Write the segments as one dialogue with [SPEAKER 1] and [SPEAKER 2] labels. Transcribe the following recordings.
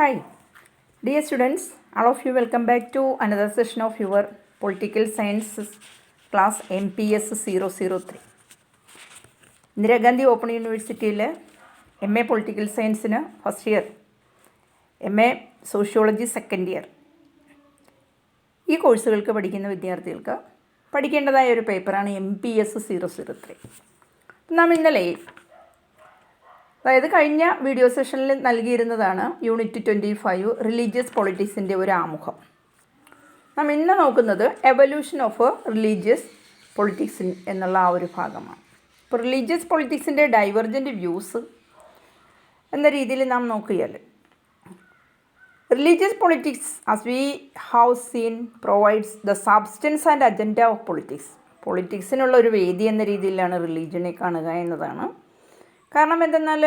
[SPEAKER 1] Hi, dear students, all of you welcome back to another session of your Political Science class MPS 003. Indira Gandhi open യൂണിവേഴ്സിറ്റിയിൽ MA political സയൻസിന് first year, MA sociology second year ഈ കോഴ്സുകൾക്ക് പഠിക്കുന്ന വിദ്യാർത്ഥികൾക്ക് പഠിക്കേണ്ടതായ ഒരു പേപ്പറാണ് MPS 003. നാം ഇന്നലെ, അതായത് കഴിഞ്ഞ വീഡിയോ സെഷനിൽ നൽകിയിരുന്നതാണ് യൂണിറ്റ് 25 റിലീജിയസ് പൊളിറ്റിക്സിൻ്റെ ഒരു ആമുഖം. നാം ഇന്ന് നോക്കുന്നത് എവല്യൂഷൻ ഓഫ് റിലീജിയസ് പൊളിറ്റിക്സ് എന്നുള്ള ആ ഒരു ഭാഗമാണ്. ഇപ്പോൾ റിലീജിയസ് പൊളിറ്റിക്സിൻ്റെ ഡൈവർജൻറ്റ് വ്യൂസ് എന്ന രീതിയിൽ നാം നോക്കിയാൽ, religious politics as we have seen provides the substance and agenda of politics. പൊളിറ്റിക്സിനുള്ള ഒരു വേദി എന്ന രീതിയിലാണ് റിലീജിയനെ കാണുക എന്നതാണ്. കാരണം എന്തെന്നാൽ,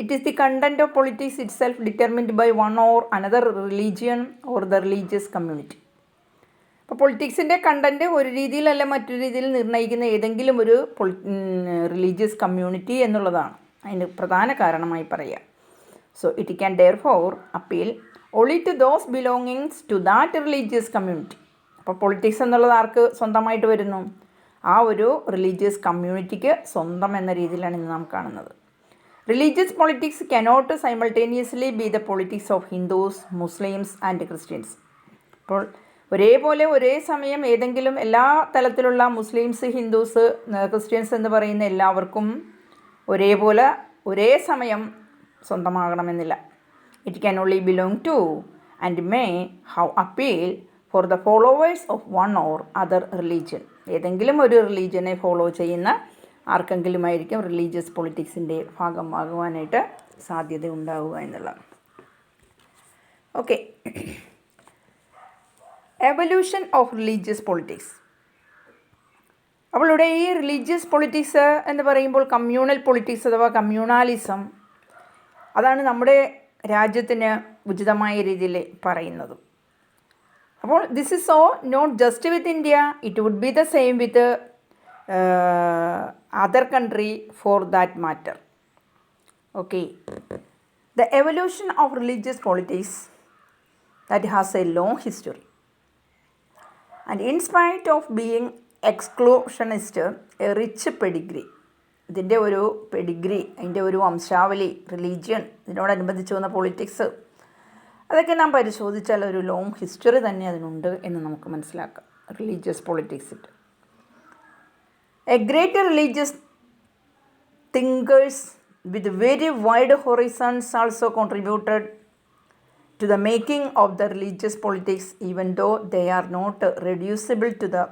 [SPEAKER 1] it is the content of politics itself determined by one or another religion or the religious community. അപ്പോൾ പൊളിറ്റിക്സിൻ്റെ കണ്ടൻറ്റ് ഒരു രീതിയിലല്ല മറ്റൊരു രീതിയിൽ നിർണ്ണയിക്കുന്ന ഏതെങ്കിലും ഒരു റിലീജിയസ് കമ്മ്യൂണിറ്റി എന്നുള്ളതാണ് അതിന് പ്രധാന കാരണമായി പറയുക. So it can therefore appeal only to those belongings to that religious community. അപ്പോൾ പൊളിറ്റിക്സ് എന്നുള്ളത് ആർക്ക് സ്വന്തമായിട്ട് വരുന്നു? ആ ഒരു റിലീജിയസ് കമ്മ്യൂണിറ്റിക്ക് സ്വന്തം എന്ന രീതിയിലാണ് ഇന്ന് നാം കാണുന്നത്. Religious politics cannot simultaneously B the politics of Hindus, Muslims and Christians. അപ്പോൾ ഒരേപോലെ ഒരേ സമയം ഏതെങ്കിലും എല്ലാ തലത്തിലുള്ള മുസ്ലിംസ്, ഹിന്ദുസ്, ക്രിസ്ത്യൻസ് എന്ന് പറയുന്ന എല്ലാവർക്കും ഒരേപോലെ ഒരേ സമയം സ്വന്തമാകണമെന്നില്ല. It can only belong to and may how appeal for the followers of one or other religion. ഏതെങ്കിലും ഒരു റിലീജിയനെ ഫോളോ ചെയ്യുന്ന ആർക്കെങ്കിലുമായിരിക്കും റിലീജിയസ് പൊളിറ്റിക്സിൻ്റെ ഭാഗമാകുവാനായിട്ട് സാധ്യത ഉണ്ടാവുക എന്നുള്ളത്. Okay, evolution of religious politics. അപ്പോൾ ഇവിടെ ഈ റിലീജിയസ് പൊളിറ്റിക്സ് എന്ന് പറയുമ്പോൾ കമ്മ്യൂണൽ പൊളിറ്റിക്സ് അഥവാ കമ്മ്യൂണാലിസം, അതാണ് നമ്മുടെ രാജ്യത്തിന് ഉചിതമായ രീതിയിൽ പറയുന്നത്. അപ്പോൾ this is so not just with India, it would be the same with other country for that matter. Okay, the evolution of religious politics that has a long history, and in spite of being exclusionist, a rich pedigree. ഇതിൻ്റെ ഒരു Pedigree, അതിൻ്റെ ഒരു വംശാവലി, religion, ഇതിനോടനുബന്ധിച്ച് വന്ന politics, അതൊക്കെ നാം പരിശോധിച്ചാൽ ഒരു ലോങ് ഹിസ്റ്ററി തന്നെ അതിനുണ്ട് എന്ന് നമുക്ക് മനസ്സിലാക്കാം. റിലീജിയസ് പൊളിറ്റിക്സിൽ a great religious thinkers with very wide horizons also contributed to the making of the religious politics, even though they are not reducible to the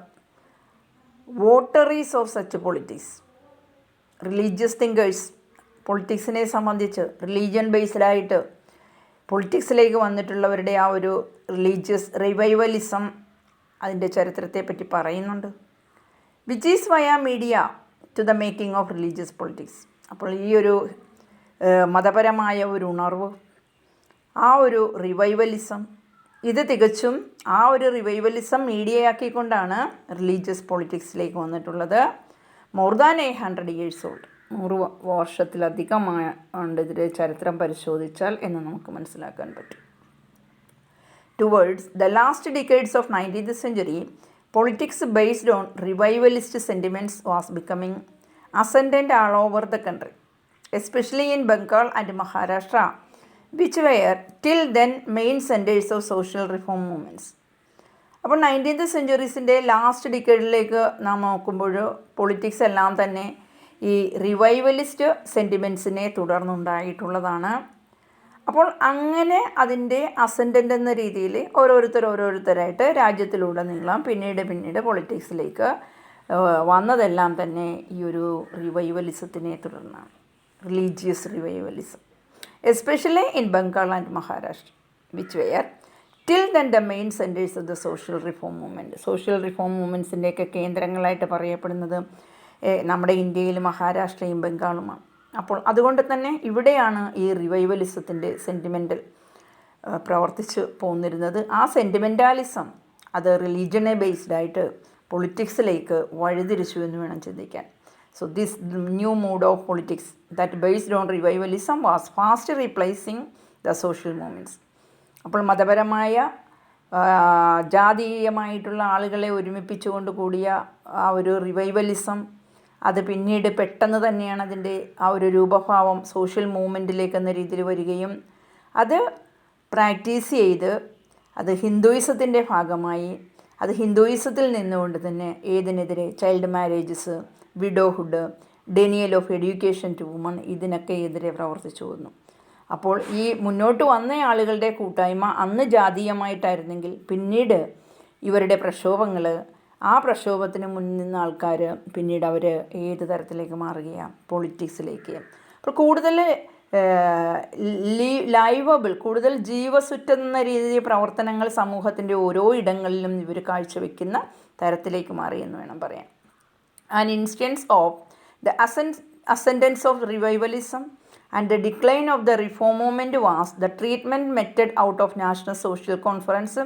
[SPEAKER 1] votaries of such politics. Religious thinkers പൊളിറ്റിക്സിനെ സംബന്ധിച്ച് religion ബേസ്ഡായിട്ട് പൊളിറ്റിക്സിലേക്ക് വന്നിട്ടുള്ളവരുടെ ആ ഒരു religious revivalism, അതിൻ്റെ ചരിത്രത്തെപ്പറ്റി പറയുന്നുണ്ട്. Which is via media to the making of religious politics. അപ്പോൾ ഈ ഒരു മതപരമായ ഒരു ഉണർവ്, ആ ഒരു റിവൈവലിസം, ഇത് തികച്ചും ആ ഒരു റിവൈവലിസം മീഡിയയാക്കിക്കൊണ്ടാണ് റിലീജിയസ് പൊളിറ്റിക്സിലേക്ക് വന്നിട്ടുള്ളത്. മോർ ദാൻ 100 years old, 100 വർഷത്തിലധികമാണ് ഇതിൻ്റെ ചരിത്രം പരിശോധിച്ചാൽ എന്ന് നമുക്ക് മനസ്സിലാക്കാൻ പറ്റും. Towards the last decades of 19th century, politics based on revivalist sentiments was becoming ascendant all over the country, especially in Bengal and Maharashtra, which were till then main centers of social reform movements. അപ്പോൾ 19th century last ഡിക്കേഡിലേക്ക് നാം നോക്കുമ്പോൾ politics എല്ലാം തന്നെ ഈ revivalist സെൻറ്റിമെൻറ്റ്സിനെ തുടർന്നുണ്ടായിട്ടുള്ളതാണ്. അപ്പോൾ അങ്ങനെ അതിൻ്റെ അസെൻഡൻ്റ് എന്ന രീതിയിൽ ഓരോരുത്തരായിട്ട് രാജ്യത്തിലുടനീളം പിന്നീട് പൊളിറ്റിക്സിലേക്ക് വന്നതെല്ലാം തന്നെ ഈ ഒരു റിവൈവലിസത്തിനെ തുടർന്നാണ്, religious revivalism, especially in Bengal and Maharashtra, which were till then the main centers of the social reform movement. Social reform മൂവ്മെൻറ്റ്സിൻ്റെയൊക്കെ കേന്ദ്രങ്ങളായിട്ട് പറയപ്പെടുന്നത് നമ്മുടെ ഇന്ത്യയിൽ മഹാരാഷ്ട്രയും ബംഗാളുമാണ്. അപ്പോൾ അതുകൊണ്ട് തന്നെ ഇവിടെയാണ് ഈ റിവൈവലിസത്തിൻ്റെ സെൻറ്റിമെൻ്റൽ പ്രവർത്തിച്ച് പോന്നിരുന്നത്. ആ സെൻറ്റിമെൻറ്റാലിസം അത് റിലീജിയനെ ബേസ്ഡായിട്ട് പൊളിറ്റിക്സിലേക്ക് വഴിതിരിച്ചു എന്ന് വേണം ചിന്തിക്കാൻ. So this new mode of politics that based on revivalism was fast replacing the social movements. അപ്പോൾ മതപരമായ ജാതീയമായിട്ടുള്ള ആളുകളെ ഒരുമിപ്പിച്ചുകൊണ്ട് കൂടിയ ആ ഒരു റിവൈവലിസം അത് പിന്നീട് പെട്ടെന്ന് തന്നെയാണ് അതിൻ്റെ ആ ഒരു രൂപഭാവം സോഷ്യൽ മൂവ്മെൻറ്റിലേക്ക് എന്ന രീതിയിൽ വരികയും അത് പ്രാക്ടീസ് ചെയ്ത് അത് ഹിന്ദുയിസത്തിൻ്റെ ഭാഗമായി അത് ഹിന്ദുയിസത്തിൽ നിന്നുകൊണ്ട് തന്നെ ഏതിനെതിരെ child marriages, widowhood, denial of education to women ഇതിനൊക്കെ എതിരെ പ്രവർത്തിച്ചു വന്നു. അപ്പോൾ ഈ മുന്നോട്ട് വന്ന ആളുകളുടെ കൂട്ടായ്മ അന്ന് ജാതീയമായിട്ടായിരുന്നെങ്കിൽ പിന്നീട് ഇവരുടെ പ്രക്ഷോഭങ്ങൾ ആ പ്രക്ഷോഭത്തിന് മുന്നിൽ നിന്ന ആൾക്കാർ പിന്നീട് അവർ ഏത് തരത്തിലേക്ക് മാറുകയാണ്? പൊളിറ്റിക്സിലേക്ക്. അപ്പോൾ കൂടുതൽ ലൈവബിൾ, കൂടുതൽ ജീവസുറ്റുന്ന രീതിയിൽ പ്രവർത്തനങ്ങൾ സമൂഹത്തിൻ്റെ ഓരോ ഇടങ്ങളിലും ഇവർ കാഴ്ചവെക്കുന്ന തരത്തിലേക്ക് മാറി എന്ന് വേണം പറയാൻ. An instance of the ascendance of revivalism and the decline of the reform movement was the treatment method out of National Social Conference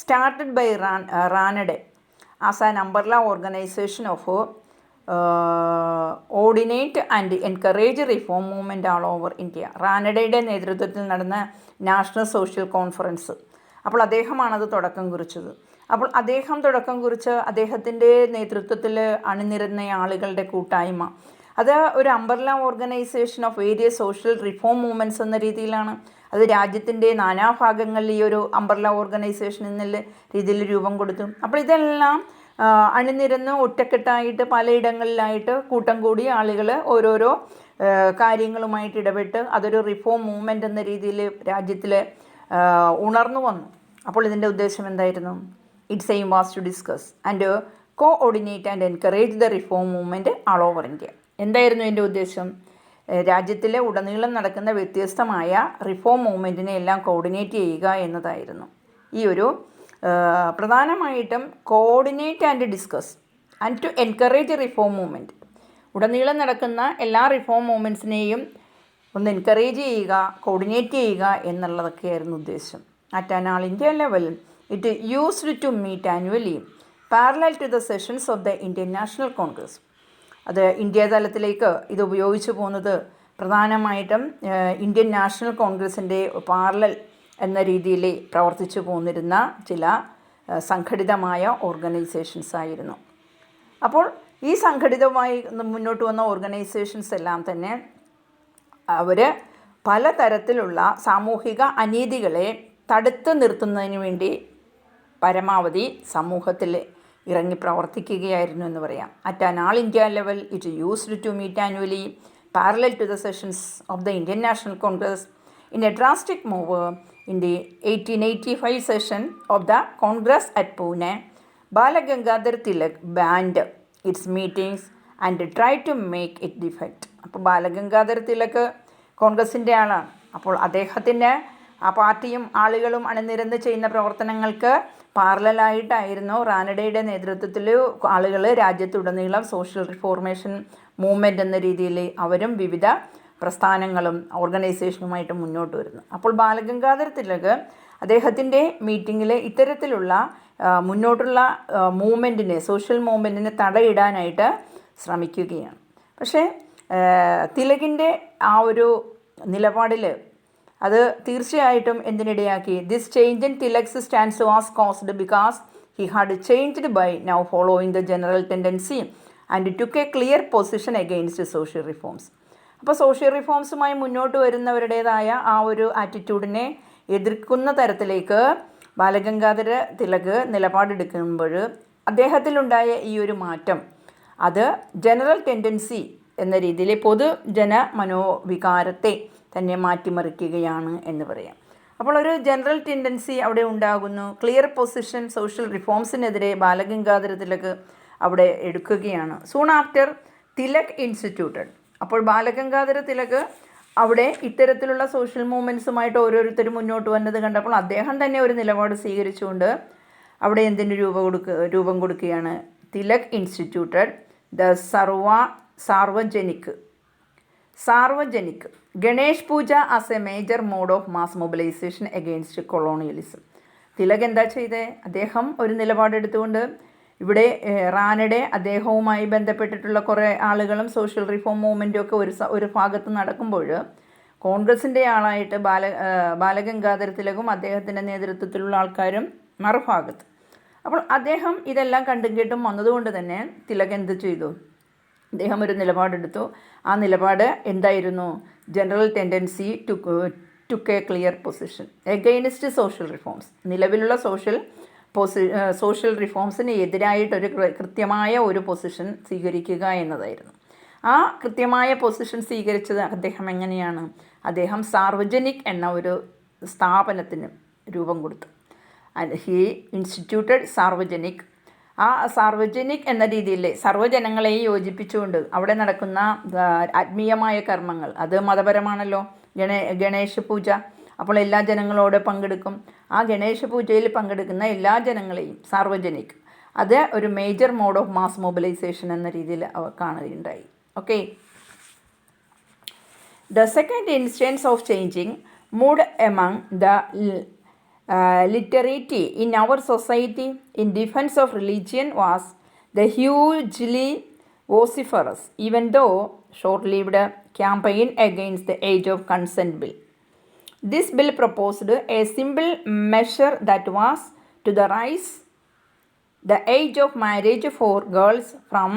[SPEAKER 1] started by RANADE as an umbrella organization of coordinate and encourage reform movement all over India. റാനഡയുടെ നേതൃത്വത്തിൽ നടന്ന national social conference, അപ്പോൾ അദ്ദേഹമാണത് തുടക്കം കുറിച്ചത്. അപ്പോൾ അദ്ദേഹം തുടക്കം കുറിച്ച് അദ്ദേഹത്തിൻ്റെ നേതൃത്വത്തിൽ അണിനിരന്ന ആളുകളുടെ കൂട്ടായ്മ അത് ഒരു umbrella organisation of various social reform movements എന്ന രീതിയിലാണ്. അത് രാജ്യത്തിൻ്റെ നാനാഭാഗങ്ങളിൽ ഈ ഒരു അംബർല ഓർഗനൈസേഷൻ എന്നുള്ള രീതിയിൽ രൂപം കൊടുത്തു. അപ്പോൾ ഇതെല്ലാം അണിനിരന്ന് ഒറ്റക്കെട്ടായിട്ട് പലയിടങ്ങളിലായിട്ട് കൂട്ടം കൂടി ആളുകൾ ഓരോരോ കാര്യങ്ങളുമായിട്ട് ഇടപെട്ട് അതൊരു റിഫോം മൂവ്മെൻ്റ് എന്ന രീതിയിൽ രാജ്യത്തിൽ ഉണർന്നു വന്നു. അപ്പോൾ ഇതിൻ്റെ ഉദ്ദേശം എന്തായിരുന്നു? Its aim was to discuss and coordinate and encourage the reform movement all over India. എന്തായിരുന്നു ഇതിൻ്റെ ഉദ്ദേശം? രാജ്യത്തിലെ ഉടനീളം നടക്കുന്ന വ്യത്യസ്തമായ റിഫോം മൂവ്മെൻറ്റിനെ എല്ലാം കോർഡിനേറ്റ് ചെയ്യുക എന്നതായിരുന്നു. ഈ ഒരു പ്രധാനമായിട്ടും coordinate and discuss and to encourage reform movement, ഉടനീളം നടക്കുന്ന എല്ലാ റിഫോം മൂവ്മെൻറ്റ്സിനെയും ഒന്ന് എൻകറേജ് ചെയ്യുക, കോർഡിനേറ്റ് ചെയ്യുക എന്നുള്ളതൊക്കെയായിരുന്നു ഉദ്ദേശം. At an all India level it used to meet annually parallel to the sessions of the Indian National Congress. അത് ഇന്ത്യ തലത്തിലേക്ക് ഇത് ഉപയോഗിച്ചു പോകുന്നത് പ്രധാനമായിട്ടും ഇന്ത്യൻ നാഷണൽ കോൺഗ്രസിൻ്റെ പാരലൽ എന്ന രീതിയിൽ പ്രവർത്തിച്ചു പോന്നിരുന്ന ചില സംഘടിതമായ ഓർഗനൈസേഷൻസ് ആയിരുന്നു. അപ്പോൾ ഈ സംഘടിതമായി മുന്നോട്ട് വന്ന ഓർഗനൈസേഷൻസ് എല്ലാം തന്നെ അവർ പലതരത്തിലുള്ള സാമൂഹിക അനീതികളെ തടുത്തു നിർത്തുന്നതിന് വേണ്ടി പരമാവധി സമൂഹത്തിൽ ഇറങ്ങി പ്രവർത്തിക്കുകയായിരുന്നു എന്ന് പറയാം. At an all India level it used to meet annually parallel to the sessions of the Indian National Congress in a drastic move in the 1885 session of the Congress at Pune. Balagangadhar Tilak banned its meetings and tried to make it defect. അപ്പോൾ ബാലഗംഗാധർ തിലക് കോൺഗ്രസിൻ്റെ ആളാണ്. അപ്പോൾ അദ്ദേഹത്തിൻ്റെ ആ പാർട്ടിയും ആളുകളും അണിനിരന്ന് ചെയ്യുന്ന പ്രവർത്തനങ്ങൾക്ക് പാരലലായിട്ടായിരുന്നു റാനഡയുടെ നേതൃത്വത്തിൽ ആളുകൾ രാജ്യത്തുടനീളം സോഷ്യൽ റിഫോർമേഷൻ മൂവ്മെൻറ്റ് എന്ന രീതിയിൽ അവരും വിവിധ പ്രസ്ഥാനങ്ങളും ഓർഗനൈസേഷനുമായിട്ട് മുന്നോട്ട് വരുന്നു. അപ്പോൾ ബാലഗംഗാധർ തിലക് അദ്ദേഹത്തിൻ്റെ മീറ്റിങ്ങിൽ ഇത്തരത്തിലുള്ള മുന്നോട്ടുള്ള മൂവ്മെൻറ്റിനെ, സോഷ്യൽ മൂവ്മെൻറ്റിനെ തടയിടാനായിട്ട് ശ്രമിക്കുകയാണ്. പക്ഷേ തിലകിൻ്റെ ആ ഒരു നിലപാടിൽ അത് തീർച്ചയായിട്ടും എന്തിനിടയാക്കി? This change in Tilak's stance was caused because he had changed by now following the general tendency and took a clear position against social reforms. അപ്പോൾ സോഷ്യൽ റിഫോംസുമായി മുന്നോട്ട് വരുന്നവരുടേതായ ആ ഒരു ആറ്റിറ്റ്യൂഡിനെ എതിർക്കുന്ന തരത്തിലേക്ക് ബാലഗംഗാധര തിലക് നിലപാടെടുക്കുമ്പോൾ അദ്ദേഹത്തിലുണ്ടായ ഈ ഒരു മാറ്റം അത് ജനറൽ ടെൻഡൻസി എന്ന രീതിയിൽ പൊതുജന മനോവികാരത്തെ തന്നെ മാറ്റിമറിക്കുകയാണ് എന്ന് പറയാം. അപ്പോൾ ഒരു ജനറൽ ടെൻഡൻസി അവിടെ ഉണ്ടാകുന്നു. ക്ലിയർ പൊസിഷൻ സോഷ്യൽ റിഫോംസിനെതിരെ ബാലഗംഗാധര തിലക് അവിടെ എടുക്കുകയാണ്. Soon after Tilak instituted. അപ്പോൾ ബാലഗംഗാധര തിലക് അവിടെ ഇത്തരത്തിലുള്ള സോഷ്യൽ മൂവ്മെൻറ്റ്സുമായിട്ട് ഓരോരുത്തരും മുന്നോട്ട് വന്നത് കണ്ടപ്പോൾ അദ്ദേഹം തന്നെ ഒരു നിലപാട് സ്വീകരിച്ചുകൊണ്ട് അവിടെ എന്തിന് രൂപം കൊടുക്കുകയാണ്? Tilak instituted the Sarvajanik Ganesh Puja as a major mode of mass mobilisation against colonialism. Tilak എന്താ ചെയ്തേ? അദ്ദേഹം ഒരു നിലപാടെടുത്തുകൊണ്ട് ഇവിടെ റാനഡെ അദ്ദേഹവുമായി ബന്ധപ്പെട്ടിട്ടുള്ള കുറേ ആളുകളും സോഷ്യൽ റിഫോം മൂവ്മെൻറ്റും ഒക്കെ ഒരു ഭാഗത്ത് നടക്കുമ്പോൾ കോൺഗ്രസിൻ്റെ ആളായിട്ട് ബാലഗംഗാധര തിലകും അദ്ദേഹത്തിൻ്റെ നേതൃത്വത്തിലുള്ള ആൾക്കാരും മറുഭാഗത്ത്. അപ്പോൾ അദ്ദേഹം ഇതെല്ലാം കണ്ടും കേട്ടും വന്നതുകൊണ്ട് തന്നെ തിലക് എന്ത് ചെയ്തു? അദ്ദേഹം ഒരു നിലപാടെടുത്തു. ആ നിലപാട് എന്തായിരുന്നു? General tendency to a clear position against social reforms. നിലവിലുള്ള സോഷ്യൽ റിഫോംസിന് എതിരായിട്ടൊരു കൃത്യമായ ഒരു പൊസിഷൻ സ്വീകരിക്കുക എന്നതായിരുന്നു. ആ കൃത്യമായ പൊസിഷൻ സ്വീകരിച്ചത് അദ്ദേഹം എങ്ങനെയാണ്? അദ്ദേഹം സാർവജനിക് എന്ന ഒരു സ്ഥാപനത്തിന് രൂപം കൊടുത്തു. He instituted Sarvajanik. ആ സാർവജനിക് എന്ന രീതിയിൽ സർവ്വജനങ്ങളെയും യോജിപ്പിച്ചുകൊണ്ട് അവിടെ നടക്കുന്ന ആത്മീയമായ കർമ്മങ്ങൾ, അത് മതപരമാണല്ലോ. ഗണേശ പൂജ, അപ്പോൾ എല്ലാ ജനങ്ങളോട് പങ്കെടുക്കും. ആ ഗണേശ പൂജയിൽ പങ്കെടുക്കുന്ന എല്ലാ ജനങ്ങളെയും സാർവജനിക്, അത് ഒരു major mode of mass mobilisation എന്ന രീതിയിൽ കാണുകയുണ്ടായി. Okay. The second instance of changing mood among the literati in our society in defense of religion was the hugely vociferous, even though short-lived, campaign against the age of consent bill. This bill proposed a simple measure that was to raise the age of marriage for girls from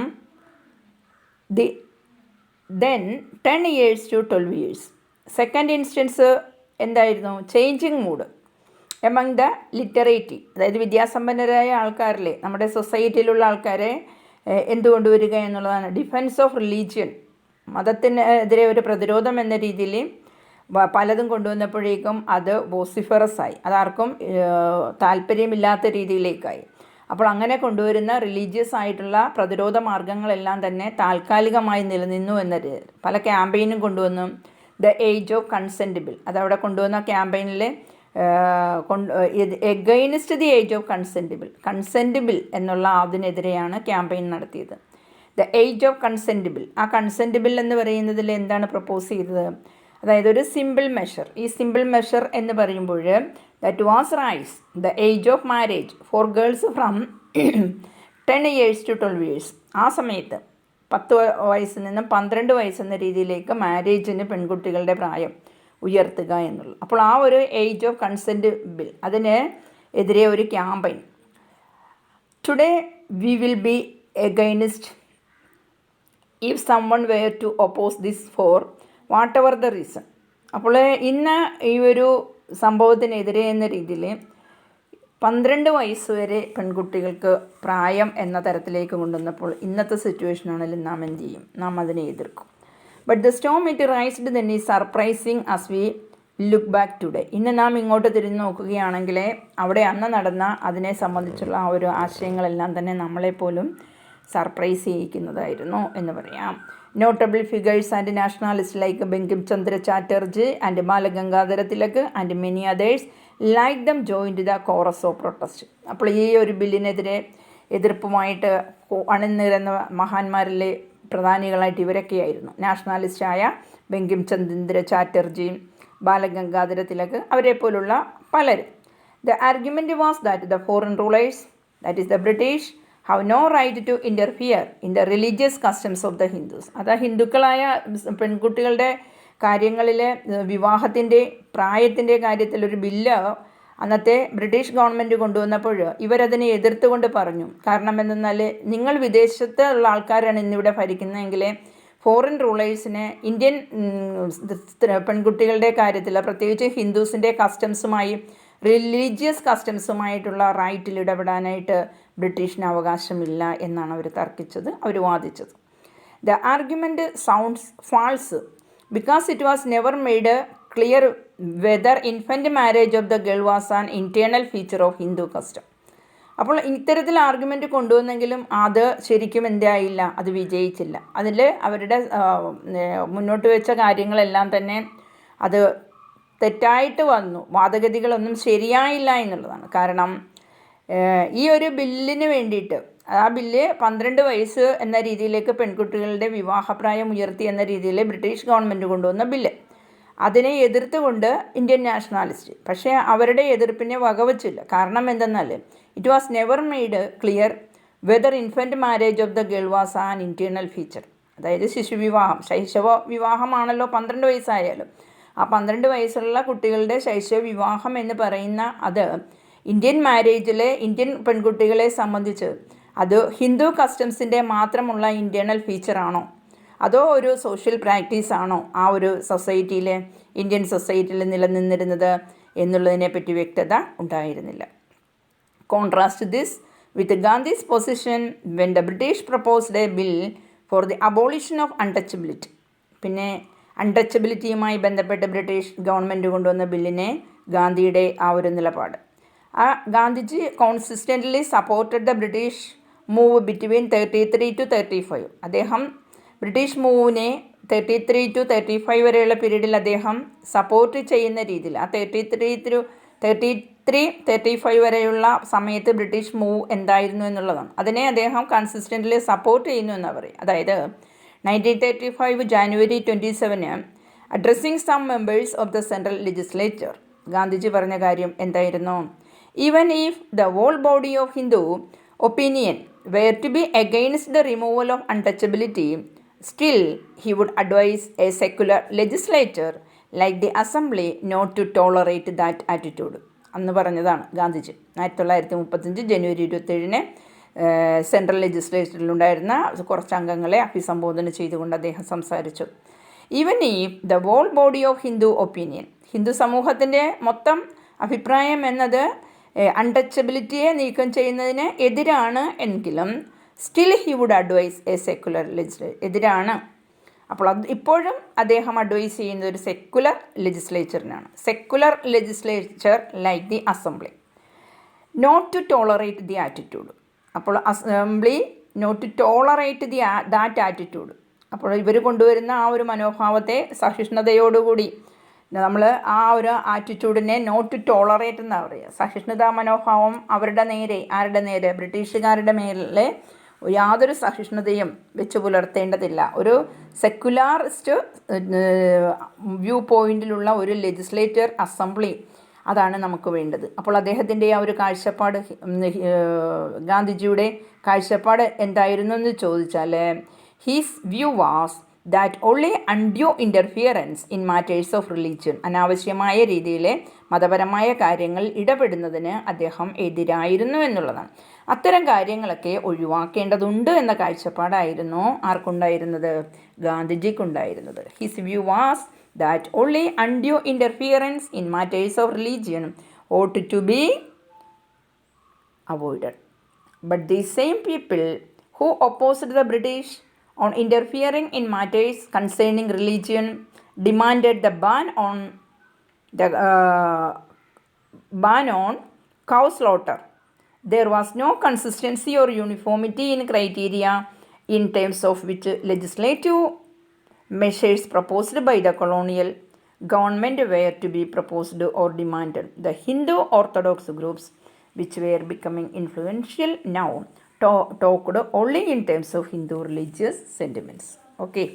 [SPEAKER 1] the then 10 years to 12 years. Second instance എന്തായിരുന്നു? Changing mood among the ലിറ്ററേറ്റി, അതായത് വിദ്യാസമ്പന്നരായ ആൾക്കാരിലെ നമ്മുടെ സൊസൈറ്റിയിലുള്ള ആൾക്കാരെ എന്തുകൊണ്ടുവരിക എന്നുള്ളതാണ്. Defence of religion, മതത്തിനെതിരെ ഒരു പ്രതിരോധം എന്ന രീതിയിൽ പലതും കൊണ്ടുവന്നപ്പോഴേക്കും അത് വോസിഫറസായി, അതാർക്കും താല്പര്യമില്ലാത്ത രീതിയിലേക്കായി. അപ്പോൾ അങ്ങനെ കൊണ്ടുവരുന്ന റിലീജിയസ് ആയിട്ടുള്ള പ്രതിരോധ മാർഗങ്ങളെല്ലാം തന്നെ താൽക്കാലികമായി നിലനിന്നു എന്നത്. പല ക്യാമ്പയിനും കൊണ്ടുവന്നു. The age of consent bill, അതവിടെ കൊണ്ടുവന്ന ക്യാമ്പയിനിൽ against the age of consent bill എന്നുള്ള അതിനെതിരെയാണ് ക്യാമ്പയിൻ നടത്തിയത്. The age of consent bill, ആ കൺസെൻറ്റ് ബിൽ എന്ന് പറയുന്നതിൽ എന്താണ് പ്രപ്പോസ് ചെയ്തത്? അതായത് ഒരു സിമ്പിൾ മെഷർ. ഈ സിമ്പിൾ മെഷർ എന്ന് പറയുമ്പോൾ that was raise the age of marriage for girls from 10 years to 12 years. ആ സമയത്ത് 10 വയസ്സിൽ നിന്നും 12 വയസ്സെന്ന രീതിയിലേക്ക് മാരേജിന് പെൺകുട്ടികളുടെ പ്രായം ഉയർത്തുക എന്നുള്ളത്. അപ്പോൾ ആ ഒരു ഏജ് ഓഫ് കൺസെൻറ്റ് ബിൽ, അതിന് എതിരെ ഒരു campaign. Today we will be against if someone were to oppose this for whatever the reason. അപ്പോൾ ഇന്ന് ഈ ഒരു സംഭവത്തിനെതിരെ എന്ന രീതിയിൽ 12 വയസ്സ് വരെ പെൺകുട്ടികൾക്ക് പ്രായം എന്ന തരത്തിലേക്ക് കൊണ്ടുവന്നപ്പോൾ ഇന്നത്തെ സിറ്റുവേഷനാണെങ്കിലും നാം എന്ത് ചെയ്യും? നാം അതിനെ എതിർക്കും. But the storm it raised then is surprising as we look back today. ഇന്ന് നാം ഇങ്ങോട്ട് തിരിഞ്ഞ് നോക്കുകയാണെങ്കിൽ അവിടെ അന്ന് നടന്ന അതിനെ സംബന്ധിച്ചുള്ള ആ ഒരു ആശയങ്ങളെല്ലാം തന്നെ നമ്മളെപ്പോലും സർപ്രൈസ് ചെയ്യിക്കുന്നതായിരുന്നു എന്ന് പറയാം. Notable figures and nationalists like Bankim Chandra Chatterjee and Balaganga Tilak and many others like them joined the chorus of protest. അപ്പോൾ ഈ ഒരു ബില്ലിനെതിരെ എതിർപ്പുമായിട്ട് അണിനിരന്ന മഹാന്മാരിലെ പ്രധാനികളായിട്ട് ഇവരൊക്കെയായിരുന്നു. നാഷണലിസ്റ്റായ ബങ്കിം ചന്ദ്ര ചാറ്റർജി, ബാലഗംഗാധര തിലക്, അവരെ പോലുള്ള പലരും. The argument was that the foreign rulers, that is the British, have no right to interfere in the religious customs of the Hindus. അത് ഹിന്ദുക്കളായ പെൺകുട്ടികളുടെ കാര്യങ്ങളിൽ വിവാഹത്തിൻ്റെ പ്രായത്തിൻ്റെ കാര്യത്തിൽ ഒരു ബില്ല് അന്നത്തെ ബ്രിട്ടീഷ് ഗവൺമെൻറ് കൊണ്ടുവന്നപ്പോൾ ഇവരതിനെ എതിർത്തുകൊണ്ട് പറഞ്ഞു. കാരണം എന്തെന്നാൽ നിങ്ങൾ വിദേശത്തുള്ള ആൾക്കാരാണ് ഇന്നിവിടെ ഭരിക്കുന്നതെങ്കിൽ ഫോറിൻ റൂളേഴ്സിന് ഇന്ത്യൻ പെൺകുട്ടികളുടെ കാര്യത്തിൽ പ്രത്യേകിച്ച് ഹിന്ദുസിൻ്റെ കസ്റ്റംസുമായി റിലീജിയസ് കസ്റ്റംസുമായിട്ടുള്ള റൈറ്റിൽ ഇടപെടാനായിട്ട് ബ്രിട്ടീഷിന് അവകാശമില്ല എന്നാണ് അവർ തർക്കിച്ചത്, അവർ വാദിച്ചത്. The argument sounds false because it was never made clear whether infant marriage of the girl was an internal feature of Hindu custom. അപ്പോൾ ഇത്തരത്തിൽ ആർഗ്യുമെൻറ്റ് കൊണ്ടുവന്നെങ്കിലും അത് ശരിക്കും എന്തായില്ല, അത് വിജയിച്ചില്ല. അതിൽ അവരുടെ മുന്നോട്ട് വെച്ച കാര്യങ്ങളെല്ലാം തന്നെ അത് തെറ്റായിട്ട് വന്നു. വാദഗതികളൊന്നും ശരിയായില്ല എന്നുള്ളതാണ്. കാരണം ഈ ഒരു ബില്ലിന് വേണ്ടിയിട്ട്, ആ ബില്ല് 12 വയസ്സ് എന്ന രീതിയിലേക്ക് പെൺകുട്ടികളുടെ വിവാഹപ്രായം ഉയർത്തി എന്ന രീതിയിൽ ബ്രിട്ടീഷ് ഗവൺമെൻറ് കൊണ്ടുവന്ന ബില്ല്, അതിനെ എതിർത്തുകൊണ്ട് ഇന്ത്യൻ നാഷണാലിസ്റ്റ്, പക്ഷേ അവരുടെ എതിർപ്പിനെ വകവച്ചില്ല. കാരണം എന്തെന്നാൽ it was never made clear whether infant marriage of the girl was an internal feature. അതായത് ശിശുവിവാഹം, ശൈശവ വിവാഹമാണല്ലോ 12 വയസ്സായാലും. ആ 12 വയസ്സുള്ള കുട്ടികളുടെ ശൈശവ വിവാഹം എന്ന് പറയുന്ന അത് ഇന്ത്യൻ മാരേജിലെ ഇന്ത്യൻ പെൺകുട്ടികളെ സംബന്ധിച്ച് അത് ഹിന്ദു കസ്റ്റംസിൻ്റെ മാത്രമുള്ള ഇൻറ്റേർണൽ ഫീച്ചറാണോ അതോ ഒരു സോഷ്യൽ പ്രാക്ടീസ് ആണോ ആ ഒരു സൊസൈറ്റിയിൽ ഇന്ത്യൻ സൊസൈറ്റിയിൽ നിലനിന്നിരുന്നത് എന്നുള്ളതിനെപ്പറ്റി വ്യക്തത ഉണ്ടായിരുന്നില്ല. Contrast this with Gandhi's position when the British proposed A bill for the abolition of untouchability. പിന്നെ അൺടച്ചബിലിറ്റിയുമായി ബന്ധപ്പെട്ട് ബ്രിട്ടീഷ് ഗവൺമെൻറ് കൊണ്ടുവന്ന ബില്ലിനെ ഗാന്ധിയുടെ ആ ഒരു നിലപാട്. ആ Gandhiji consistently supported the British move between 33 to 35. അദ്ദേഹം ബ്രിട്ടീഷ് മൂവിനെ 33 to 35 വരെയുള്ള പീരീഡിൽ അദ്ദേഹം സപ്പോർട്ട് ചെയ്യുന്ന രീതിയിൽ ആ 33-35 വരെയുള്ള സമയത്ത് ബ്രിട്ടീഷ് മൂവ് എന്തായിരുന്നു എന്നുള്ളതാണ്. അതിനെ അദ്ദേഹം കൺസിസ്റ്റൻ്റ്ലി സപ്പോർട്ട് ചെയ്യുന്നു എന്നാണ് പറയുക. അതായത് 1935 January 27 addressing some members of the central legislature Gandhiji പറഞ്ഞ കാര്യം എന്തായിരുന്നു? Even if the whole body of Hindu opinion were to be against the removal of untouchability, still he would advise a secular legislature like the assembly not to tolerate that attitude. അന്ന് പറഞ്ഞതാണ് ഗാന്ധിജി 1935 ജനുവരി 27 central ലെജിസ്ലേച്ചറിലുണ്ടായിരുന്ന കുറച്ച് അംഗങ്ങളെ അഭിസംബോധന ചെയ്തുകൊണ്ട് അദ്ദേഹം സംസാരിച്ചു. Even if the whole body of Hindu opinion, Hindu സമൂഹത്തിൻ്റെ മൊത്തം അഭിപ്രായം എന്നത് അൺടച്ചബിലിറ്റിയെ നീക്കം ചെയ്യുന്നതിന് എതിരാണ് എങ്കിലും still he would advise a secular എതിരാണ്. അപ്പോൾ അത് ഇപ്പോഴും അദ്ദേഹം അഡ്വൈസ് ചെയ്യുന്നത് ഒരു സെക്കുലർ ലെജിസ്ലേച്ചറിനാണ്. Secular legislature like the assembly not to tolerate the attitude. അപ്പോൾ assembly not to tolerate that attitude. അപ്പോൾ ഇവർ കൊണ്ടുവരുന്ന ആ ഒരു മനോഭാവത്തെ സഹിഷ്ണുതയോടുകൂടി നമ്മൾ ആ ഒരു ആറ്റിറ്റ്യൂഡിനെ നോട്ട് ടോളറേറ്റ് എന്നാണ് പറയുക. സഹിഷ്ണുതാ മനോഭാവം അവരുടെ നേരെ, ആരുടെ നേരെ? ബ്രിട്ടീഷുകാരുടെ മേലെ യാതൊരു സഹിഷ്ണുതയും വെച്ച് പുലർത്തേണ്ടതില്ല. ഒരു സെക്കുലാറിസ്റ്റ് വ്യൂ പോയിന്റിലുള്ള ഒരു ലെജിസ്ലേറ്റർ അസംബ്ലി, അതാണ് നമുക്ക് വേണ്ടത്. അപ്പോൾ അദ്ദേഹത്തിൻ്റെ ആ ഒരു കാഴ്ചപ്പാട്, ഗാന്ധിജിയുടെ കാഴ്ചപ്പാട് എന്തായിരുന്നു എന്ന് ചോദിച്ചാൽ, his view was that only undue interference in matters of religion, അനാവശ്യമായ രീതിയിൽ മതപരമായ കാര്യങ്ങൾ ഇടപെടുന്നതിന് അദ്ദേഹം എതിരായിരുന്നു എന്നുള്ളതാണ്. അത്തരം കാര്യങ്ങളൊക്കെ ഒഴിവാക്കേണ്ടതുണ്ട് എന്ന കാഴ്ചപ്പാടായിരുന്നു ആർക്കുണ്ടായിരുന്നത്? ഗാന്ധിജിക്കുണ്ടായിരുന്നത്. His view was that only undue interference in matters of religion ought to be avoided. But these same people who opposed the British on interfering in matters concerning religion demanded the ban on cow slaughter. There was no consistency or uniformity in criteria in terms of which legislative measures proposed by the colonial government were to be proposed or demanded. The Hindu Orthodox groups, which were becoming influential now, talked only in terms of Hindu religious sentiments. Okay.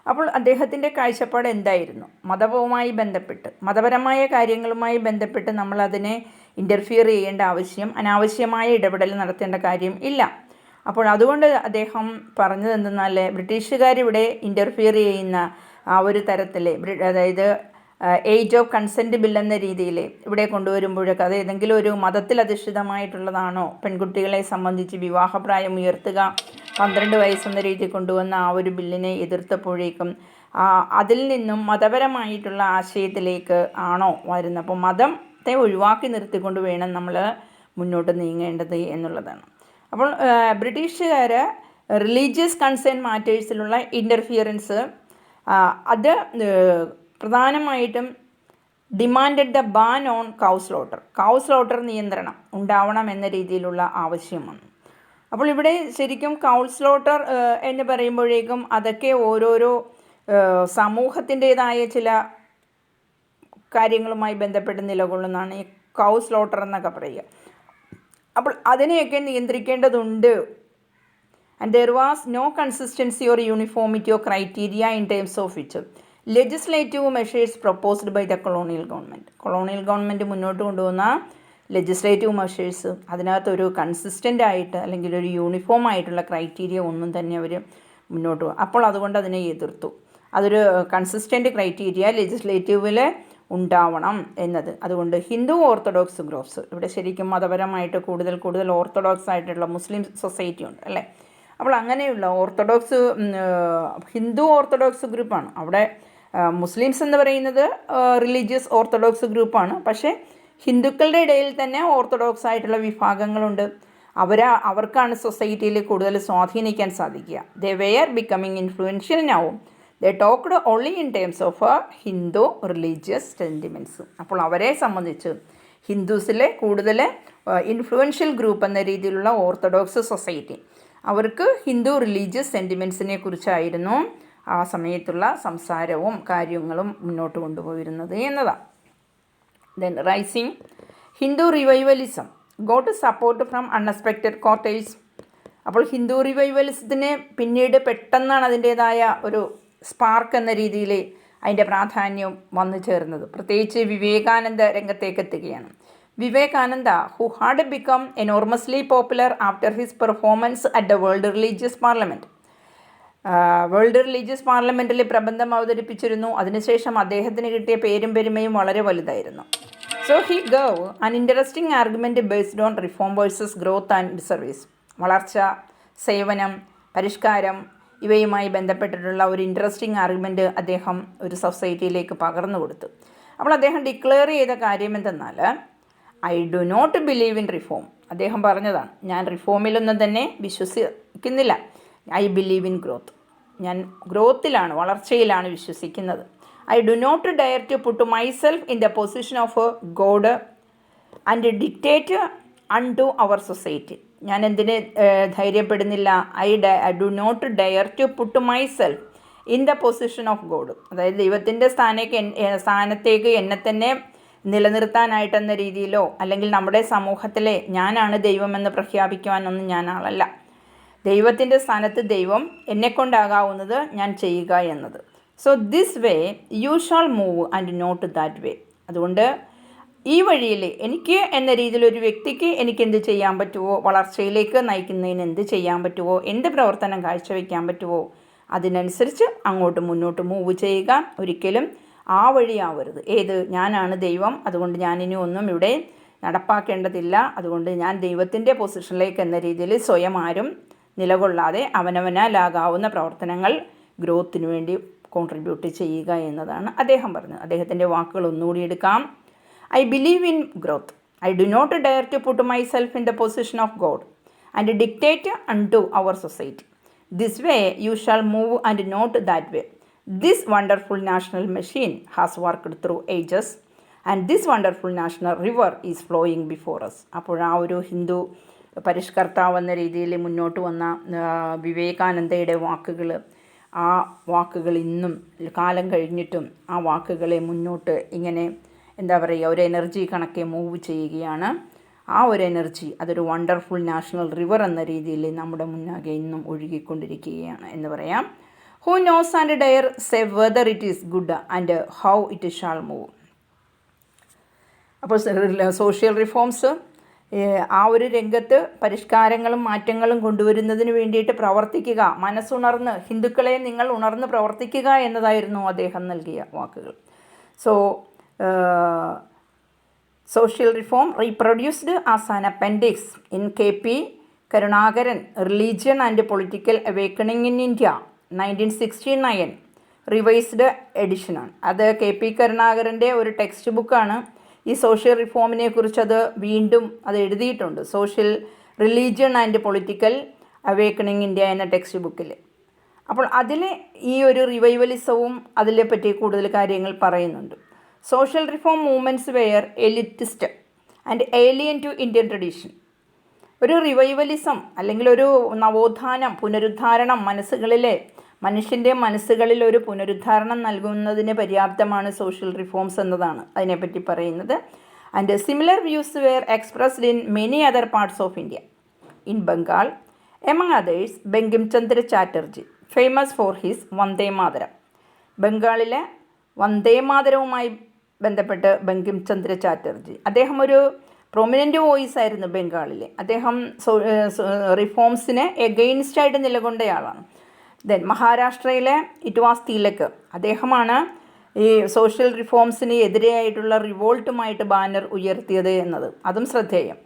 [SPEAKER 1] അപ്പോൾ അദ്ദേഹത്തിൻ്റെ കാഴ്ചപ്പാട് എന്തായിരുന്നു? മതവുമായി ബന്ധപ്പെട്ട്, മതപരമായ കാര്യങ്ങളുമായി ബന്ധപ്പെട്ട് നമ്മളതിനെ ഇൻ്റർഫിയർ ചെയ്യേണ്ട ആവശ്യം, അനാവശ്യമായ ഇടപെടൽ നടത്തേണ്ട കാര്യം ഇല്ല. അപ്പോൾ അതുകൊണ്ട് അദ്ദേഹം പറഞ്ഞത് എന്തെന്നാൽ, ബ്രിട്ടീഷുകാരിവിടെ ഇൻ്റർഫിയർ ചെയ്യുന്ന ആ ഒരു തരത്തിൽ, അതായത് ഏജ് ഓഫ് കൺസെൻറ്റ് ബിൽ എന്ന രീതിയിൽ ഇവിടെ കൊണ്ടുവരുമ്പോഴൊക്കെ അത് ഏതെങ്കിലും ഒരു മതത്തിൽ അധിഷ്ഠിതമായിട്ടുള്ളതാണോ? പെൺകുട്ടികളെ സംബന്ധിച്ച് വിവാഹപ്രായം ഉയർത്തുക 12 വയസ്സെന്ന രീതിയിൽ കൊണ്ടുവന്ന ആ ഒരു ബില്ലിനെ എതിർത്തപ്പോഴേക്കും അതിൽ നിന്നും മതപരമായിട്ടുള്ള ആശയത്തിലേക്ക് ആണോ വരുന്നത്? അപ്പോൾ മതത്തെ ഒഴിവാക്കി നിർത്തിക്കൊണ്ട് വേണം നമ്മൾ മുന്നോട്ട് നീങ്ങേണ്ടത് എന്നുള്ളതാണ്. അപ്പോൾ ബ്രിട്ടീഷുകാർ റിലീജിയസ് കൺസേൺ മാറ്റേഴ്സിലുള്ള ഇൻ്റർഫിയറൻസ് അത് പ്രധാനമായിട്ടും demanded the ban on cow slaughter നിയന്ത്രണം ഉണ്ടാവണം എന്ന രീതിയിലുള്ള ആവശ്യമാണ്. അപ്പോൾ ഇവിടെ ശരിക്കും കൗ സ്ലോട്ടർ എന്ന് പറയുമ്പോഴേക്കും അതൊക്കെ ഓരോരോ സമൂഹത്തിൻ്റേതായ ചില കാര്യങ്ങളുമായി ബന്ധപ്പെട്ട് നിലകൊള്ളുന്നതാണ് ഈ കൗ സ്ലോട്ടർ എന്നൊക്കെ പറയുക. അപ്പോൾ അതിനെയൊക്കെ നിയന്ത്രിക്കേണ്ടതുണ്ട്. And there was no consistency or uniformity or criteria in terms of which legislative measures proposed by the colonial government മുന്നോട്ട് കൊണ്ടുവന്ന ലെജിസ്ലേറ്റീവ് മെഷേഴ്സ് അതിനകത്തൊരു കൺസിസ്റ്റൻ്റ് ആയിട്ട് അല്ലെങ്കിൽ ഒരു യൂണിഫോം ആയിട്ടുള്ള ക്രൈറ്റീരിയ ഒന്നും തന്നെ അവർ മുന്നോട്ട് പോകും. അപ്പോൾ അതുകൊണ്ട് അതിനെ എതിർത്തു. അതൊരു കൺസിസ്റ്റൻറ്റ് ക്രൈറ്റീരിയ ലെജിസ്ലേറ്റീവിൽ ഉണ്ടാവണം എന്നത്. അതുകൊണ്ട് ഹിന്ദു ഓർത്തഡോക്സ് ഗ്രൂപ്പ്സ്, ഇവിടെ ശരിക്കും മതപരമായിട്ട് കൂടുതൽ ഓർത്തഡോക്സ് ആയിട്ടുള്ള മുസ്ലിം സൊസൈറ്റി ഉണ്ട് അല്ലേ. അപ്പോൾ അങ്ങനെയുള്ള ഓർത്തഡോക്സ് ഹിന്ദു ഓർത്തഡോക്സ് ഗ്രൂപ്പാണ്. അവിടെ മുസ്ലിംസ് എന്ന് പറയുന്നത് റിലീജിയസ് ഓർത്തഡോക്സ് ഗ്രൂപ്പാണ്. പക്ഷേ ഹിന്ദുക്കളുടെ ഇടയിൽ തന്നെ ഓർത്തഡോക്സ് ആയിട്ടുള്ള വിഭാഗങ്ങളുണ്ട്. അവർക്കാണ് സൊസൈറ്റിയിൽ കൂടുതൽ സ്വാധീനിക്കാൻ സാധിക്കുക. They were becoming influential now. They talked only in terms of Hindu religious sentiments. അപ്പോൾ അവരെ സംബന്ധിച്ച് ഹിന്ദുസിലെ കൂടുതൽ ഇൻഫ്ലുവൻഷ്യൽ ഗ്രൂപ്പ് എന്ന രീതിയിലുള്ള ഓർത്തഡോക്സ് സൊസൈറ്റി, അവർക്ക് ഹിന്ദു റിലീജിയസ് സെൻറ്റിമെൻറ്റ്സിനെ കുറിച്ചായിരുന്നു ആ സമയത്തുള്ള സംസാരവും കാര്യങ്ങളും മുന്നോട്ട് കൊണ്ടുപോയിരുന്നത് എന്നതാണ്. Then rising Hindu revivalism got support from unexpected quarters. അപ്പോൾ ഹിന്ദു റിവൈവലിസത്തിന് പിന്നീട് പെട്ടെന്നാണ് അതിൻ്റേതായ ഒരു സ്പാർക്ക് എന്ന രീതിയിൽ അതിൻ്റെ പ്രാധാന്യം വന്നു ചേർന്നത്. പ്രത്യേകിച്ച് വിവേകാനന്ദ രംഗത്തേക്ക് എത്തുകയാണ്. Vivekananda, who had become enormously popular after his performance at the world religious parliament. World religious പാർലമെൻറ്റിൽ പ്രബന്ധം അവതരിപ്പിച്ചിരുന്നു. അതിനുശേഷം അദ്ദേഹത്തിന് കിട്ടിയ പേരും പെരുമയും വളരെ വലുതായിരുന്നു. So he gov an interesting argument based on reform versus growth and service. വളർച്ച, സേവനം, പരിഷ്കാരം ഇവയുമായി ബന്ധപ്പെട്ടിട്ടുള്ള ഒരു ഇൻട്രസ്റ്റിംഗ് ആർഗ്യുമെൻറ്റ് അദ്ദേഹം ഒരു സൊസൈറ്റിയിലേക്ക് പകർന്നു കൊടുത്തു. അപ്പോൾ അദ്ദേഹം ഡിക്ലെയർ ചെയ്ത കാര്യം എന്തെന്നാൽ, I do not believe in reform. അദ്ദേഹം പറഞ്ഞതാണ്, ഞാൻ റിഫോമിലൊന്നും തന്നെ വിശ്വസിക്കുന്നില്ല. I believe in growth. ഞാൻ ഗ്രോത്തിലാണ്, വളർച്ചയിലാണ് വിശ്വസിക്കുന്നത്. I do not dare to put myself in the position of God and dictate unto our society. ഞാൻ എന്തിന് ധൈര്യപ്പെടുന്നില്ല? I do not dare to put myself in the position of God. അതായത് ദൈവത്തിൻ്റെ സ്ഥാനത്തേക്ക് എന്നെ തന്നെ നിലനിർത്താനായിട്ടെന്ന രീതിയിലോ അല്ലെങ്കിൽ നമ്മുടെ സമൂഹത്തിലെ ഞാനാണ് ദൈവമെന്ന് പ്രഖ്യാപിക്കുവാനൊന്നും ഞാൻ ആളല്ല. ദൈവത്തിൻ്റെ സ്ഥാനത്ത് ദൈവം എന്നെക്കൊണ്ടാകാവുന്നത് ഞാൻ ചെയ്യുക എന്നത്. So this way you shall move and not that way. അതുകൊണ്ട് ഈ വഴിയിൽ എനിക്ക് എന്ന രീതിയിൽ ഒരു വ്യക്തിക്ക് എനിക്ക് എന്ത് ചെയ്യാൻ പറ്റുമോ, വളർച്ചയിലേക്ക് നയിക്കുന്നതിന് എന്ത് ചെയ്യാൻ പറ്റുമോ, എന്ത് പ്രവർത്തനം കാഴ്ചവെക്കാൻ പറ്റുമോ അതിനനുസരിച്ച് അങ്ങോട്ട് മുന്നോട്ട് മൂവ് ചെയ്യുക. ഒരിക്കലും ആ വഴിയാവരുത്. ഏത് ഞാനാണ് ദൈവം, അതുകൊണ്ട് ഞാനിനി ഒന്നും ഇവിടെ നടപ്പാക്കേണ്ടതില്ല, അതുകൊണ്ട് ഞാൻ ദൈവത്തിൻ്റെ പൊസിഷനിലേക്ക് എന്ന രീതിയിൽ സ്വയം ആരും നിലകൊള്ളാതെ അവനവനാലാകാവുന്ന പ്രവർത്തനങ്ങൾ ഗ്രോത്തിന് വേണ്ടി കോൺട്രിബ്യൂട്ട് ചെയ്യുക എന്നതാണ് അദ്ദേഹം പറഞ്ഞത്. അദ്ദേഹത്തിൻ്റെ വാക്കുകൾ ഒന്നുകൂടി എടുക്കാം. I believe in growth. I do not dare to put myself in the position of God and dictate unto our society. This way you shall move and not that way. This wonderful national machine has worked through ages and this wonderful national river is flowing before us. അപ്പോൾ ആ ഒരു ഹിന്ദു പരിഷ്കർത്താവ് എന്ന രീതിയിൽ മുന്നോട്ട് വന്ന വിവേകാനന്ദയുടെ വാക്കുകൾ, ആ വാക്കുകൾ ഇന്നും കാലം കഴിഞ്ഞിട്ടും ആ വാക്കുകളെ മുന്നോട്ട് ഇങ്ങനെ എന്താ പറയുക, ഒരു എനർജി കണക്കെ മൂവ് ചെയ്യുകയാണ്. ആ ഒരു എനർജി അതൊരു വണ്ടർഫുൾ നാഷണൽ റിവർ എന്ന രീതിയിൽ നമ്മുടെ മുന്നാകെ ഇന്നും ഒഴുകിക്കൊണ്ടിരിക്കുകയാണ് എന്ന് പറയാം. Who knows and dare say whether it is good and how it shall move. അപ്പോൾ സോഷ്യൽ റിഫോംസ് ആ ഒരു രംഗത്ത് പരിഷ്കാരങ്ങളും മാറ്റങ്ങളും കൊണ്ടുവരുന്നതിന് വേണ്ടിയിട്ട് പ്രവർത്തിക്കുക, മനസ്സുണർന്ന് ഹിന്ദുക്കളെ നിങ്ങൾ ഉണർന്ന് പ്രവർത്തിക്കുക എന്നതായിരുന്നു അദ്ദേഹം നൽകിയ വാക്കുകൾ. So social reform reproduced as an appendix in KP Karunakaran religion and political awakening in India 1969 revised എഡിഷനാണ്. അത് KP കരുണാകരൻ്റെ ഒരു ടെക്സ്റ്റ് ബുക്കാണ്. ഈ സോഷ്യൽ റിഫോമിനെ കുറിച്ച് അത് വീണ്ടും അത് എഴുതിയിട്ടുണ്ട്, social religion and political awakening India എന്ന ടെക്സ്റ്റ് ബുക്കിൽ. അപ്പോൾ അതിൽ ഈ ഒരു റിവൈവലിസവും അതിനെ പറ്റി കൂടുതൽ കാര്യങ്ങൾ പറയുന്നുണ്ട്. Social reform movements were elitist and alien to Indian tradition. ഒരു റിവൈവലിസം അല്ലെങ്കിൽ ഒരു നവോത്ഥാനം, പുനരുദ്ധാരണം, മനുഷ്യൻ്റെ മനസ്സുകളിൽ ഒരു പുനരുദ്ധാരണം നൽകുന്നതിന് പര്യാപ്തമാണ് സോഷ്യൽ റിഫോംസ് എന്നതാണ് അതിനെപ്പറ്റി പറയുന്നത്. And similar views were expressed in many other parts of India. In Bengal among others Bankim Chandra Chatterjee famous for his Vande Mataram. ബംഗാളിലെ വന്ദേ മാതരവുമായി ബന്ധപ്പെട്ട് ബങ്കിം ചന്ദ്ര ചാറ്റർജി അദ്ദേഹം ഒരു പ്രൊമിനൻ്റ് വോയിസ് ആയിരുന്നു ബംഗാളിൽ. അദ്ദേഹം റിഫോംസിന് എഗെയിൻസ്റ്റായിട്ട് നിലകൊണ്ടയാളാണ്. ദെൻ മഹാരാഷ്ട്രയിലെ ഇറ്റ് വാസ് തിലക്, അദ്ദേഹമാണ് ഈ സോഷ്യൽ റിഫോംസിന് എതിരെയായിട്ടുള്ള റിവോൾട്ടുമായിട്ട് ബാനർ ഉയർത്തിയത് എന്നത്, അതും ശ്രദ്ധേയം.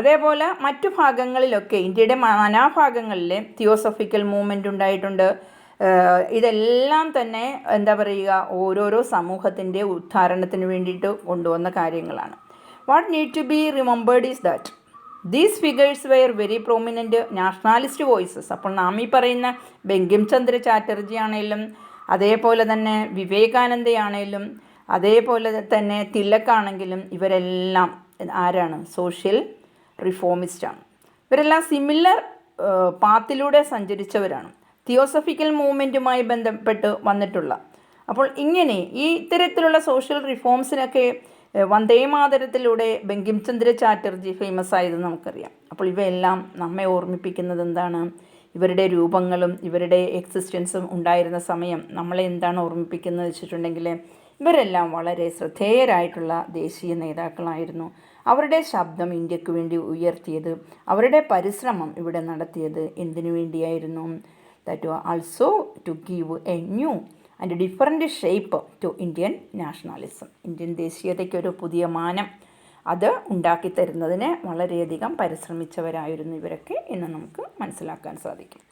[SPEAKER 1] അതേപോലെ മറ്റു ഭാഗങ്ങളിലൊക്കെ ഇന്ത്യയുടെ നാനാഭാഗങ്ങളിൽ തിയോസഫിക്കൽ മൂവ്മെൻ്റ് ഉണ്ടായിട്ടുണ്ട്. ഇതെല്ലാം തന്നെ എന്താ പറയുക, ഓരോരോ സമൂഹത്തിൻ്റെ ഉദ്ധാരണത്തിന് വേണ്ടിയിട്ട് കൊണ്ടുവന്ന കാര്യങ്ങളാണ്. What need to be remembered is that these figures were very prominent nationalist voices. അപ്പോൾ നാം ഈ പറയുന്ന ബങ്കിം ചന്ദ്ര ചാറ്റർജി ആണെങ്കിലും, അതേപോലെ തന്നെ വിവേകാനന്ദയാണേലും, അതേപോലെ തന്നെ തിലക്കാണെങ്കിലും, ഇവരെല്ലാം ആരാണ്? സോഷ്യൽ റിഫോമിസ്റ്റാണ്. ഇവരെല്ലാം സിമിലർ പാത്തിലൂടെ സഞ്ചരിച്ചവരാണ്, തിയോസഫിക്കൽ മൂവ്മെൻറ്റുമായി ബന്ധപ്പെട്ട് വന്നിട്ടുള്ള. അപ്പോൾ ഇങ്ങനെ ഈ ഇത്തരത്തിലുള്ള സോഷ്യൽ റിഫോംസിനൊക്കെ വന്ദേമാതരത്തിലൂടെ ബങ്കിം ചന്ദ്ര ചാറ്റർജി ഫേമസ് ആയതെന്ന് നമുക്കറിയാം. അപ്പോൾ ഇവയെല്ലാം നമ്മെ ഓർമ്മിപ്പിക്കുന്നത് എന്താണ്? ഇവരുടെ രൂപങ്ങളും ഇവരുടെ എക്സിസ്റ്റൻസും ഉണ്ടായിരുന്ന സമയം നമ്മളെ എന്താണ് ഓർമ്മിപ്പിക്കുന്നത് വെച്ചിട്ടുണ്ടെങ്കിൽ, ഇവരെല്ലാം വളരെ ശ്രദ്ധേയരായിട്ടുള്ള ദേശീയ നേതാക്കളായിരുന്നു. അവരുടെ ശബ്ദം ഇന്ത്യക്ക് വേണ്ടി ഉയർത്തിയത്, അവരുടെ പരിശ്രമം ഇവിടെ നടത്തിയത് എന്തിനു വേണ്ടിയായിരുന്നു? That also to give a new and different shape to Indian nationalism. Indian ദേശീയതയ്ക്കൊരു പുതിയ മാനം അത് ഉണ്ടാക്കിത്തരുന്നതിന് വളരെയധികം പരിശ്രമിച്ചവരായിരുന്നു ഇവരൊക്കെ എന്ന് നമുക്ക് മനസ്സിലാക്കാൻ സാധിക്കും.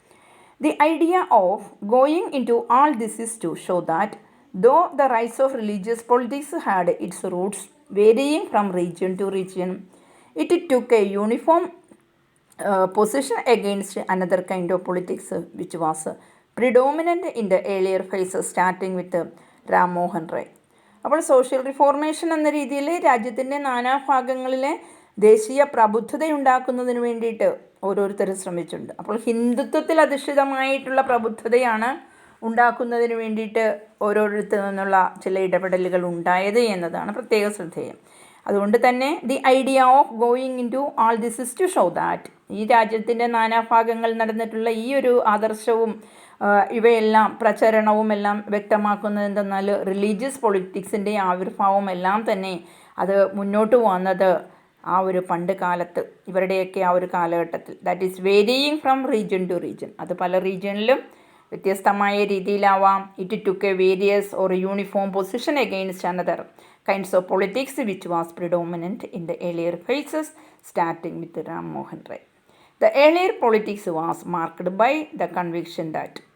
[SPEAKER 1] The idea of going into all this is to show that though the rise of religious politics had its roots varying from region to region, it took a uniform position against another kind of politics which was predominant in the earlier phases starting with Ram Mohan Roy. അപ്പോൾ social reformation എന്ന രീതിയിൽ രാജ്യത്തിൻ്റെ നാനാഭാഗങ്ങളിലെ ദേശീയ പ്രബുദ്ധതയുണ്ടാക്കുന്നതിന് വേണ്ടിയിട്ട് ഓരോരുത്തരും ശ്രമിച്ചിട്ടുണ്ട്. അപ്പോൾ ഹിന്ദുത്വത്തിൽ അധിഷ്ഠിതമായിട്ടുള്ള പ്രബുദ്ധതയാണ് ഉണ്ടാക്കുന്നതിന് വേണ്ടിയിട്ട് ഓരോരുത്തരിൽ നിന്നുള്ള ചില ഇടപെടലുകൾ ഉണ്ടായത് എന്നതാണ് പ്രത്യേക ശ്രദ്ധേയം. അതുകൊണ്ട് തന്നെ the idea of going into all this is to show that, ഈ രാജ്യത്തിൻ്റെ നാനാഭാഗങ്ങൾ നടന്നിട്ടുള്ള ഈ ഒരു ആദർശവും ഇവയെല്ലാം പ്രചരണവും എല്ലാം വ്യക്തമാക്കുന്നത് എന്തെന്നാൽ റിലീജിയസ് പൊളിറ്റിക്സിൻ്റെ ആവിർഭാവം എല്ലാം തന്നെ അത് മുന്നോട്ട് വന്നത് ആ ഒരു പണ്ട് കാലത്ത്, ഇവരുടെയൊക്കെ ആ ഒരു കാലഘട്ടത്തിൽ, that is varying from region to region, അത് പല റീജിയനിലും വ്യത്യസ്തമായ രീതിയിലാവാം. It took a various or uniform position against another kinds of politics which was predominant in the earlier phases starting with Ram Mohan Roy. The earlier politics was marked by the conviction that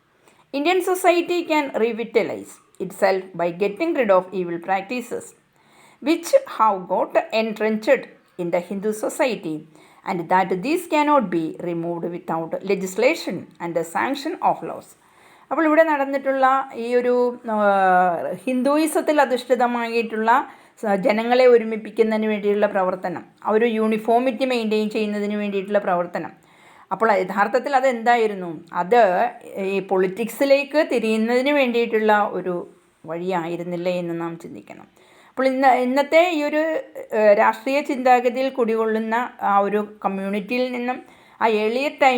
[SPEAKER 1] Indian society can revitalize itself by getting rid of evil practices which have got entrenched in the Hindu society, and that these cannot be removed without legislation and the sanction of laws. അപ്പോൾ ഇവിടെ നടന്നിട്ടുള്ള ഈ ഒരു ഹിന്ദുയിസത്തിൽ അധിഷ്ഠിതമായിട്ടുള്ള ജനങ്ങളെ ഒരുമിപ്പിക്കുന്നതിന് വേണ്ടിയിട്ടുള്ള പ്രവർത്തനം, ആ ഒരു യൂണിഫോമിറ്റി മെയിൻറ്റെയിൻ ചെയ്യുന്നതിന് വേണ്ടിയിട്ടുള്ള പ്രവർത്തനം, അപ്പോൾ യഥാർത്ഥത്തിൽ അതെന്തായിരുന്നു? അത് ഈ പൊളിറ്റിക്സിലേക്ക് തിരിയുന്നതിന് വേണ്ടിയിട്ടുള്ള ഒരു വഴിയായിരുന്നില്ല എന്ന് നാം ചിന്തിക്കണം. അപ്പോൾ ഇന്നത്തെ ഈ ഒരു രാഷ്ട്രീയ ചിന്താഗതിയിൽ കുടികൊള്ളുന്ന ആ ഒരു കമ്മ്യൂണിറ്റിയിൽ നിന്നും ആ ഏർലിയർ ടൈം